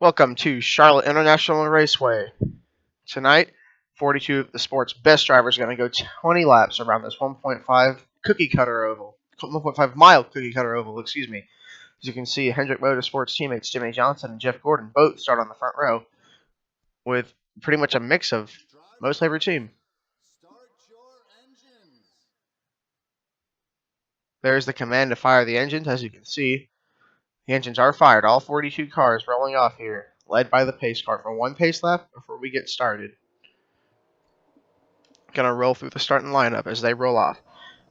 Welcome to Charlotte International Raceway. Tonight, 42 of the sport's best drivers are going to go 20 laps around this 1.5 cookie cutter oval. 1.5 mile cookie cutter oval, excuse me. As you can see, Hendrick Motorsports teammates Jimmy Johnson and Jeff Gordon both start on the front row with pretty much a mix of mostly every team. There's the command to fire the engines, as you can see. The engines are fired. All 42 cars rolling off here, led by the pace car for one pace lap before we get started. Going to roll through the starting lineup as they roll off.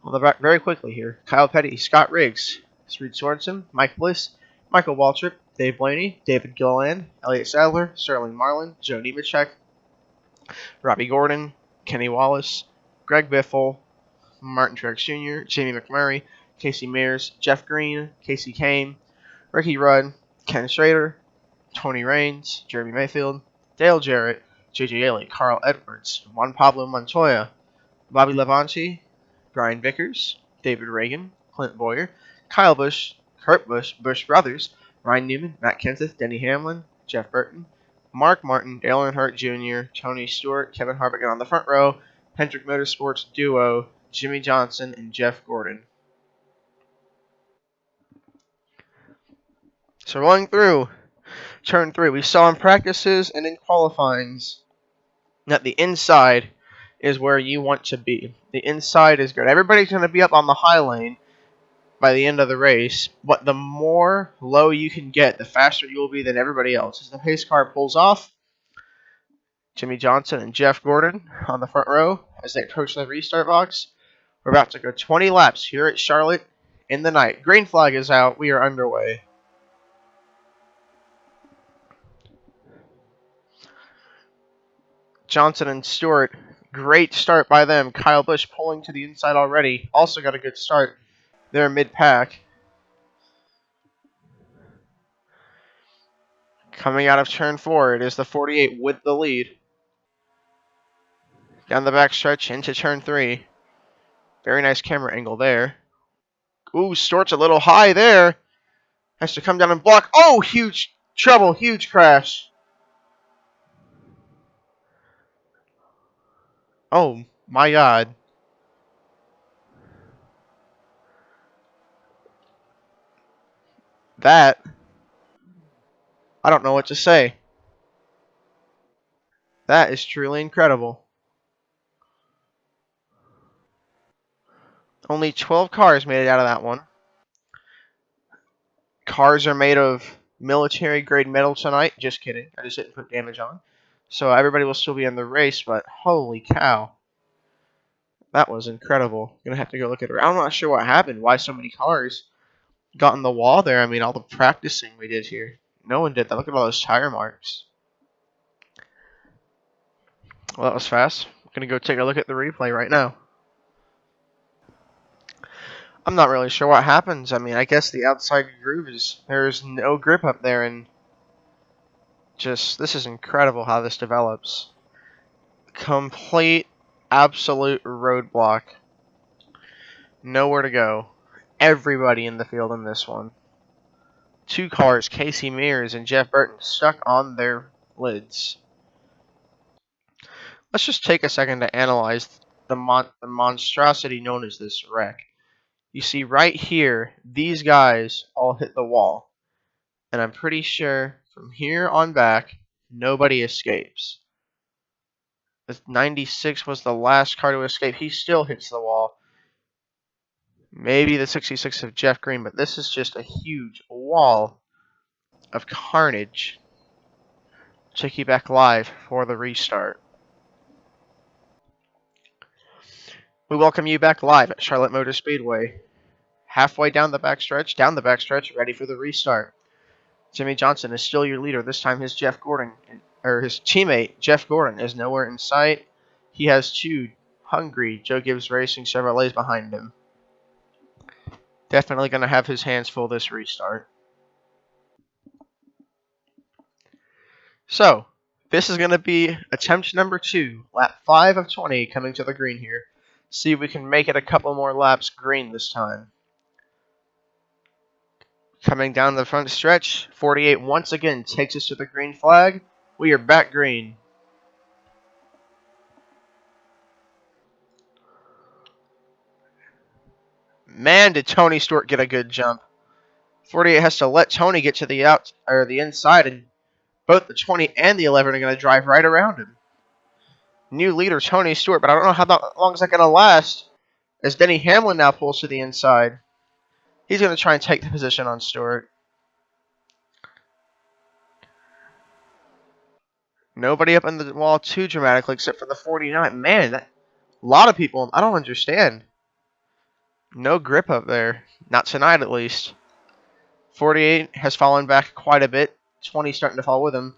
On the back very quickly here, Kyle Petty, Scott Riggs, Reed Sorensen, Mike Bliss, Michael Waltrip, Dave Blaney, David Gilliland, Elliott Sadler, Sterling Marlin, Joe Nemechek, Robbie Gordon, Kenny Wallace, Greg Biffle, Martin Truex Jr., Jamie McMurray, Casey Mears, Jeff Green, Casey Kane, Ricky Rudd, Ken Schrader, Tony Raines, Jeremy Mayfield, Dale Jarrett, J.J. Elliott, Carl Edwards, Juan Pablo Montoya, Bobby Labonte, Brian Vickers, David Reagan, Clint Boyer, Kyle Busch, Kurt Busch, Busch Brothers, Ryan Newman, Matt Kenseth, Denny Hamlin, Jeff Burton, Mark Martin, Dale Earnhardt Jr., Tony Stewart, Kevin Harvick on the front row, Hendrick Motorsports duo, Jimmy Johnson and Jeff Gordon. So rolling through turn 3, we saw in practices and in qualifyings that the inside is where you want to be. The inside is good. Everybody's going to be up on the high lane by the end of the race, but the more low you can get, the faster you will be than everybody else. As the pace car pulls off, Jimmy Johnson and Jeff Gordon on the front row as they approach the restart box. We're about to go 20 laps here at Charlotte in the night. Green flag is out. We are underway. Johnson and Stewart, great start by them. Kyle Busch pulling to the inside already. Also got a good start there mid-pack. Coming out of turn 4, it is the 48 with the lead. Down the back stretch into turn 3. Very nice camera angle there. Ooh, Stewart's a little high there. Has to come down and block. Oh, huge trouble, huge crash. Oh, my God. That, I don't know what to say. That is truly incredible. Only 12 cars made it out of that one. Cars are made of military-grade metal tonight. Just kidding. I just didn't put damage on. So everybody will still be in the race, but holy cow. That was incredible. Gonna have to go look at it. I'm not sure what happened. Why so many cars got in the wall there. I mean, all the practicing we did here. No one did that. Look at all those tire marks. Well, that was fast. I'm gonna go take a look at the replay right now. I'm not really sure what happens. I mean, I guess the outside groove is... There's no grip up there, and... Just... This is incredible how this develops. Complete, absolute roadblock. Nowhere to go. Everybody in the field in this one. 2 cars, Casey Mears and Jeff Burton, stuck on their lids. Let's just take a second to analyze the monstrosity known as this wreck. You see right here, these guys all hit the wall. And I'm pretty sure from here on back, nobody escapes. The 96 was the last car to escape. He still hits the wall. Maybe the 66 of Jeff Green, but this is just a huge wall of carnage. Check you back live for the restart. We welcome you back live at Charlotte Motor Speedway. Halfway down the backstretch, ready for the restart. Jimmy Johnson is still your leader. This time his teammate, Jeff Gordon, is nowhere in sight. He has 2 hungry Joe Gibbs Racing Chevrolets behind him. Definitely going to have his hands full this restart. So, this is going to be attempt number 2, lap 5 of 20 coming to the green here. See if we can make it a couple more laps green this time. Coming down the front stretch, 48 once again takes us to the green flag. We are back green. Man, did Tony Stewart get a good jump. 48 has to let Tony get to the the inside, and both the 20 and the 11 are going to drive right around him. New leader Tony Stewart, but I don't know how long is that going to last, as Denny Hamlin now pulls to the inside. He's going to try and take the position on Stewart. Nobody up on the wall too dramatically except for the 49. Man, a lot of people. I don't understand. No grip up there. Not tonight, at least. 48 has fallen back quite a bit. 20 starting to fall with him.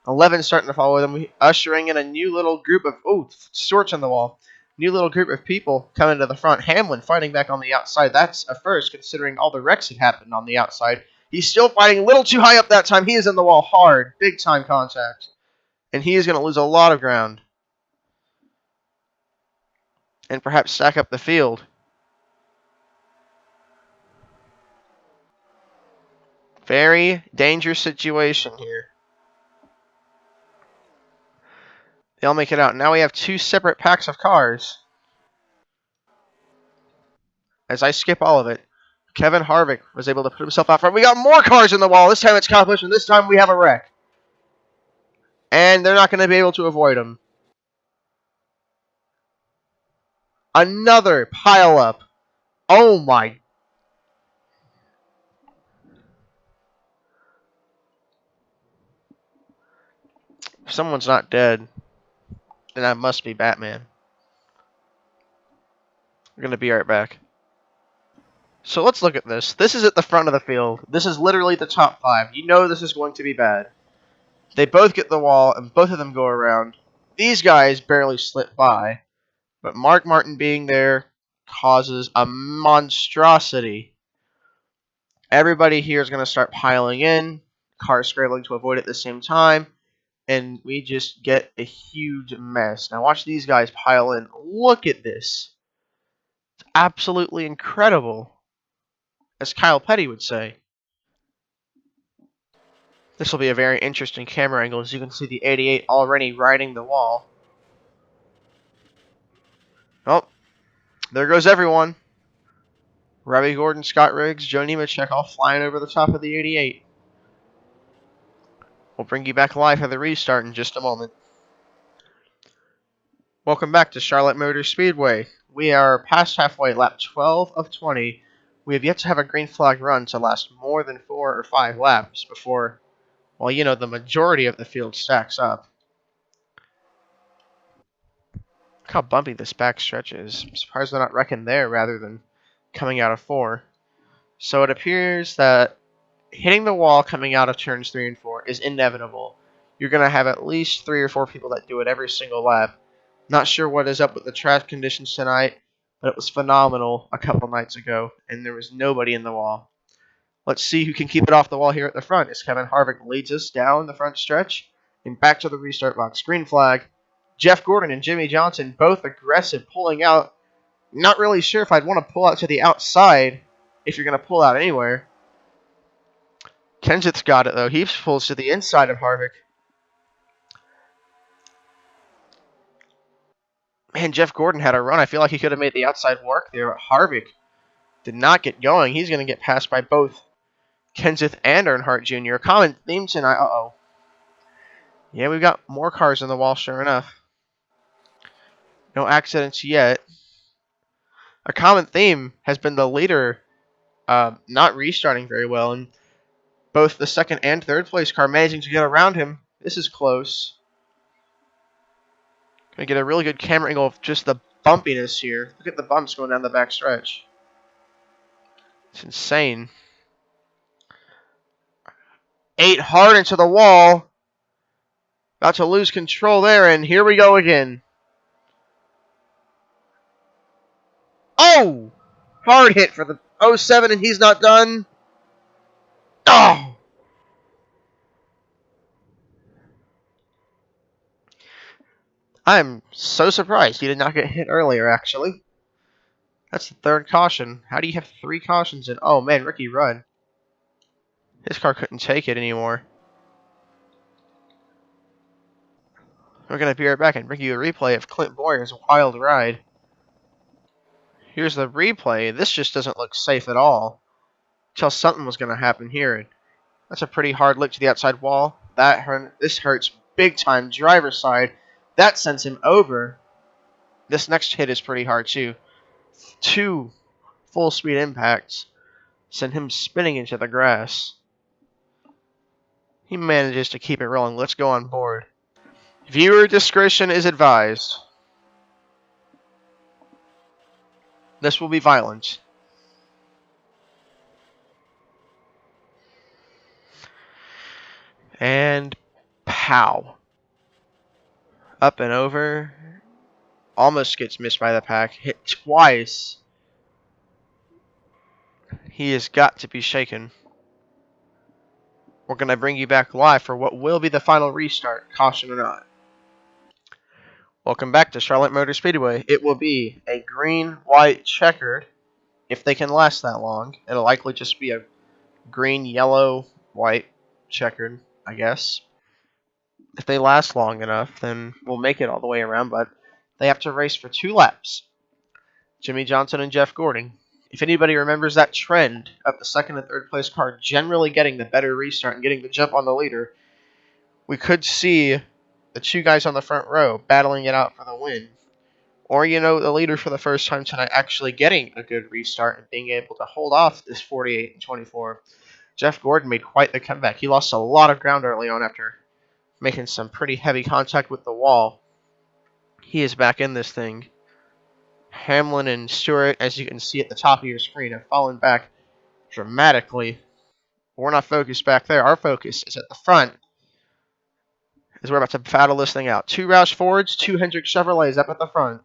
11 starting to fall with him. Ushering in a new little group of... Oh, Stewart's on the wall. New little group of people coming to the front. Hamlin fighting back on the outside. That's a first, considering all the wrecks that happened on the outside. He's still fighting a little too high up that time. He is in the wall hard. Big time contact. And he is going to lose a lot of ground. And perhaps stack up the field. Very dangerous situation here. They'll make it out. Now we have two separate packs of cars. As I skip all of it, Kevin Harvick was able to put himself out front. We got more cars in the wall. This time it's competition. This time we have a wreck. And they're not going to be able to avoid him. Another pile up. Oh my. If someone's not dead, then that must be Batman. We're going to be right back. So let's look at this. This is at the front of the field. This is literally the top 5. You know this is going to be bad. They both get the wall, and both of them go around. These guys barely slip by. But Mark Martin being there causes a monstrosity. Everybody here is going to start piling in. Cars scrambling to avoid it at the same time. And we just get a huge mess. Now watch these guys pile in. Look at this. It's absolutely incredible. As Kyle Petty would say. This will be a very interesting camera angle, as you can see the 88 already riding the wall. Oh, there goes everyone. Robbie Gordon, Scott Riggs, Joe Nemechek all flying over the top of the 88. We'll bring you back live for the restart in just a moment. Welcome back to Charlotte Motor Speedway. We are past halfway, lap 12 of 20. We have yet to have a green flag run to last more than 4 or 5 laps before, well, you know, the majority of the field stacks up. Look how bumpy this back stretch is. I'm surprised they're not wrecking there rather than coming out of 4. So it appears that hitting the wall coming out of turns 3 and 4 is inevitable. You're going to have at least 3 or 4 people that do it every single lap. Not sure what is up with the track conditions tonight, but it was phenomenal a couple nights ago, and there was nobody in the wall. Let's see who can keep it off the wall here at the front, as Kevin Harvick leads us down the front stretch and back to the restart box. Green flag. Jeff Gordon and Jimmy Johnson both aggressive, pulling out. Not really sure if I'd want to pull out to the outside if you're going to pull out anywhere. Kenseth's got it, though. He pulls to the inside of Harvick. Man, Jeff Gordon had a run. I feel like he could have made the outside work there, but Harvick did not get going. He's going to get passed by both Kenseth and Earnhardt Jr. A common theme tonight. Uh-oh. Yeah, we've got more cars in the wall, sure enough. No accidents yet. A common theme has been the leader not restarting very well, and both the second and third place car managing to get around him. This is close. Gonna get a really good camera angle of just the bumpiness here. Look at the bumps going down the back stretch. It's insane. 8 hard into the wall. About to lose control there, and here we go again. Oh! Hard hit for the 07, and he's not done. Oh! I'm so surprised he did not get hit earlier, actually. That's the third caution. How do you have 3 cautions in? Oh, man, Ricky Rudd. His car couldn't take it anymore. We're going to be right back and bring you a replay of Clint Boyer's wild ride. Here's the replay. This just doesn't look safe at all. Tell something was going to happen here. That's a pretty hard lick to the outside wall. This hurts big time. Driver's side. That sends him over. This next hit is pretty hard too. 2 full speed impacts send him spinning into the grass. He manages to keep it rolling. Let's go on board. Viewer discretion is advised. This will be violent. And pow. Up and over. Almost gets missed by the pack. Hit twice. He has got to be shaken. We're going to bring you back live for what will be the final restart, caution or not. Welcome back to Charlotte Motor Speedway. It will be a green, white, checkered. If they can last that long, it'll likely just be a green, yellow, white, checkered, I guess. If they last long enough, then we'll make it all the way around, but they have to race for 2 laps. Jimmy Johnson and Jeff Gordon. If anybody remembers that trend of the second and third place car generally getting the better restart and getting the jump on the leader, we could see the 2 guys on the front row battling it out for the win. Or, the leader for the first time tonight actually getting a good restart and being able to hold off this 48 and 24. Jeff Gordon made quite the comeback. He lost a lot of ground early on after making some pretty heavy contact with the wall. He is back in this thing. Hamlin and Stewart, as you can see at the top of your screen, have fallen back dramatically. We're not focused back there. Our focus is at the front, as we're about to battle this thing out. 2 Roush Fords, 2 Hendrick Chevrolets up at the front,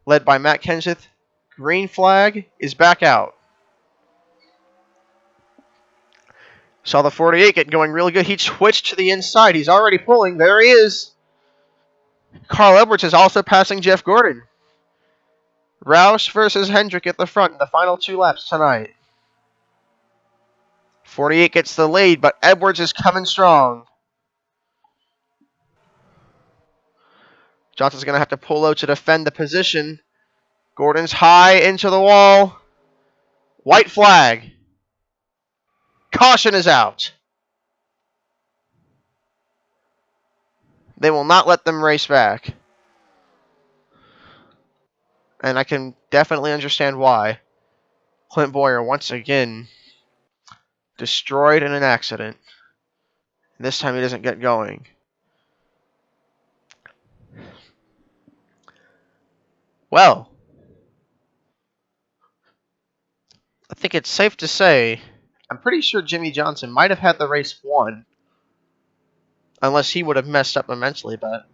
led by Matt Kenseth. Green flag is back out. Saw the 48 get going really good. He switched to the inside. He's already pulling. There he is. Carl Edwards is also passing Jeff Gordon. Roush versus Hendrick at the front in the final 2 laps tonight. 48 gets the lead, but Edwards is coming strong. Johnson's going to have to pull low to defend the position. Gordon's high into the wall. White flag. Caution is out. They will not let them race back. And I can definitely understand why. Clint Boyer once again destroyed in an accident. This time he doesn't get going. Well, I think it's safe to say, I'm pretty sure Jimmy Johnson might have had the race won. Unless he would have messed up immensely, but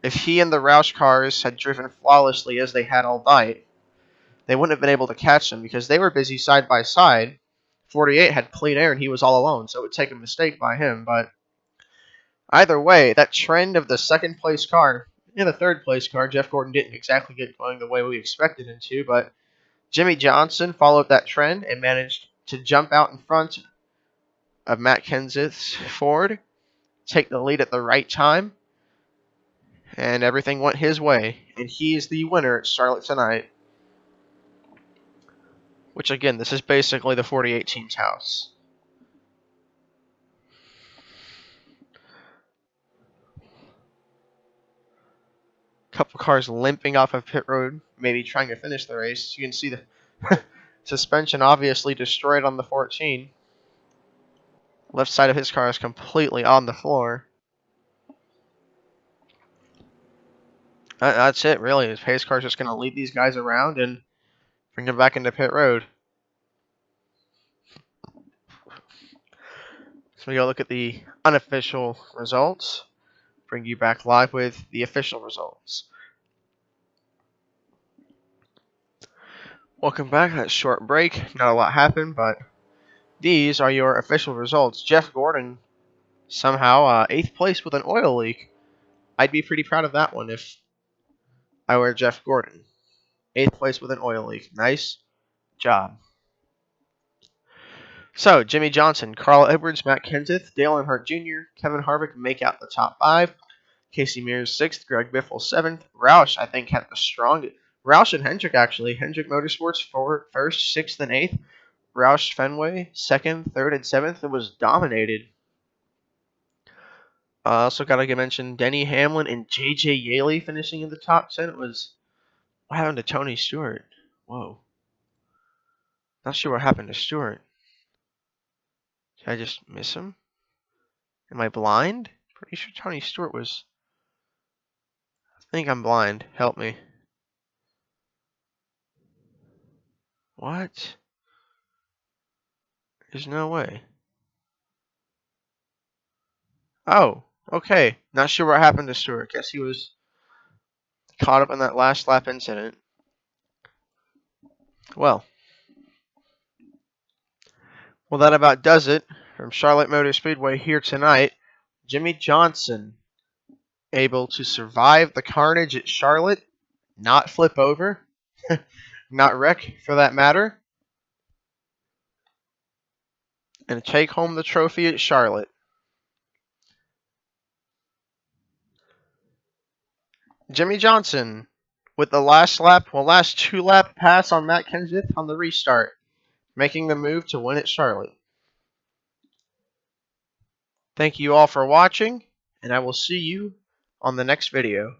if he and the Roush cars had driven flawlessly as they had all night, they wouldn't have been able to catch them because they were busy side by side. 48 had clean air and he was all alone, so it would take a mistake by him. But either way, that trend of the second place car and the third place car, Jeff Gordon didn't exactly get going the way we expected him to, but Jimmy Johnson followed that trend and managed to jump out in front of Matt Kenseth's Ford, take the lead at the right time, and everything went his way. And he is the winner at Charlotte tonight. Which, again, this is basically the 48 team's house. Couple cars limping off of pit road, maybe trying to finish the race. You can see the suspension obviously destroyed on the 14. Left side of his car is completely on the floor. That's it, really. His pace car is just going to lead these guys around and bring them back into pit road. So we go look at the unofficial results. Bring you back live with the official results. Welcome back. That short break. Not a lot happened, but these are your official results. Jeff Gordon somehow 8th place with an oil leak. I'd be pretty proud of that one if I were Jeff Gordon. 8th place with an oil leak. Nice job. So, Jimmy Johnson, Carl Edwards, Matt Kenseth, Dale Earnhardt Jr., Kevin Harvick make out the top 5. Casey Mears 6th, Greg Biffle 7th. Roush, I think, had the strongest. Roush and Hendrick, actually. Hendrick Motorsports 1st, 6th, and 8th. Roush Fenway 2nd, 3rd, and 7th. It was dominated. Also got to mention Denny Hamlin and J.J. Yaley finishing in the top 10. It was... What happened to Tony Stewart? Whoa. Not sure what happened to Stewart. Did I just miss him? Am I blind? Pretty sure Tony Stewart was... I think I'm blind. Help me. What? There's no way. Oh, okay. Not sure what happened to Stewart. Guess he was caught up in that last lap incident. Well, that about does it from Charlotte Motor Speedway here tonight. Jimmy Johnson able to survive the carnage at Charlotte, not flip over, not wreck for that matter, and take home the trophy at Charlotte. Jimmy Johnson with the last 2-lap pass on Matt Kenseth on the restart, making the move to win at Charlotte. Thank you all for watching, and I will see you on the next video.